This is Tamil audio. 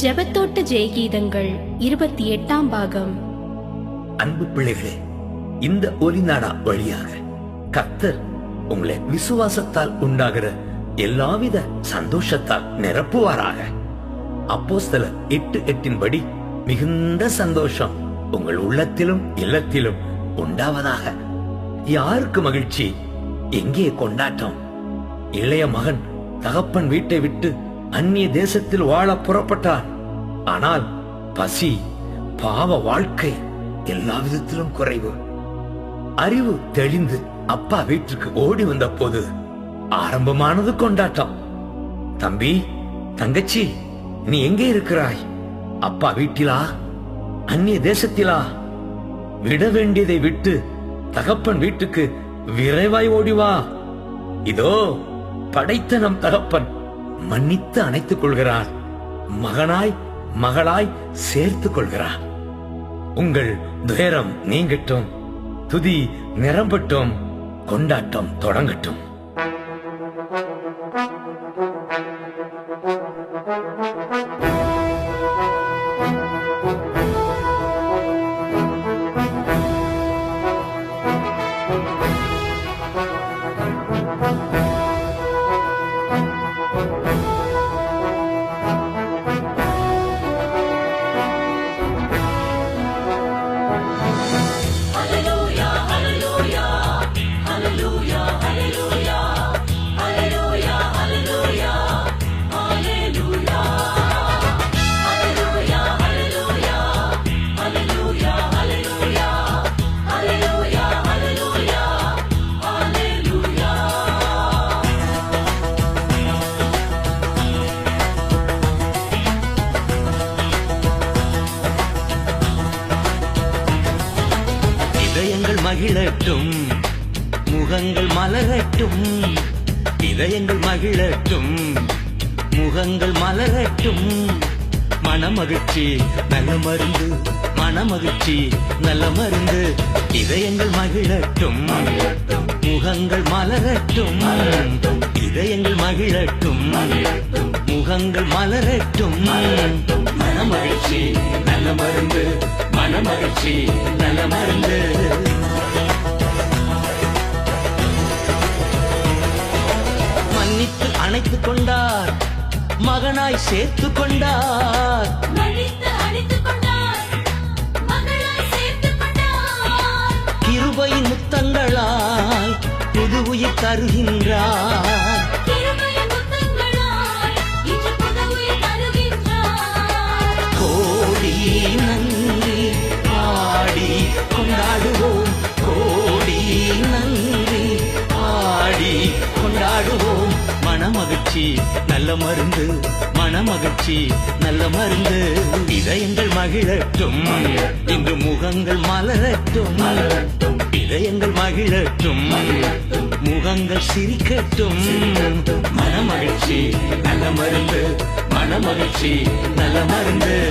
ஜெபத்தோட்ட ஜெயகீதங்கள் 28ஆம் பாகம். அன்பு பிள்ளைகளே, இந்த ஒலிநாடா வழியாக கர்த்தர் உங்களை விசுவாசத்தால் உண்டாகிற எல்லாவித சந்தோஷத்தால் நிரப்புவாராக. அப்போஸ்தலர் 8:8 படி மிகுந்த சந்தோஷம் உங்கள் உள்ளத்திலும் இல்லத்திலும் உண்டாவதாக. யாருக்கு மகிழ்ச்சி, எங்கே கொண்டாட்டம்? இளைய மகன் தகப்பன் வீட்டை விட்டு அந்நிய தேசத்தில் வாழ புறப்பட்டான். ஆனால் பசி, பாவ வாழ்க்கை எல்லா விதத்திலும் குறைவு. அறிவு தெளிந்து அப்பா வீட்டுக்கு ஓடி வந்த போது ஆரம்பமானது கொண்டாட்டம். தம்பி, தங்கச்சி, நீ எங்கே இருக்கிறாய்? அப்பா வீட்டிலா, அந்நிய தேசத்திலா? விட வேண்டியதை விட்டு தகப்பன் வீட்டுக்கு விரைவாய் ஓடிவா. இதோ படைத்த நம் தகப்பன் மன்னித்து அணைத்துக் கொள்கிறார். மகனாய் மகளாய் சேர்த்துக் கொள்கிறார். உங்கள் துயரம் நீங்கட்டும், துதி நிரம்பட்டும், கொண்டாட்டம் தொடங்கட்டும். மகிழட்டும், முகங்கள் மலரட்டும். இதயங்கள் மகிழட்டும், முகங்கள் மலரட்டும். மனமகிழ்ச்சி நல்ல மருந்து, மனமகிழ்ச்சி நல்ல மருந்து. இதயங்கள் மகிழட்டும், முகங்கள் மலரட்டும். இதயங்கள் மகிழட்டும், முகங்கள் மலரட்டும். மனமகிழ்ச்சி நல்ல மருந்து, மனமகிழ்ச்சி நல்ல மருந்து. மன்னித்து அணைத்துக் கொண்டார், மகனாய் சேர்த்துக் கொண்டார். கிருபையின் முத்தங்களால் புது உயிர் தருகின்றார். கோடி நன்றி பாடி கொண்டாடுவோம், கோடி நன்றி பாடி கொண்டாடுவோம். மனமகிழ்ச்சி நல்ல மருந்து, மனமகிழ்ச்சி நல்ல மருந்து. இதயங்கள் மகிழட்டும், இன்று முகங்கள் மலரட்டும். இதயங்கள் மகிழட்டும், முகங்கள் சிரிக்கட்டும். மனமகிழ்ச்சி நல்ல மருந்து, மனமகிழ்ச்சி நல்ல மருந்து.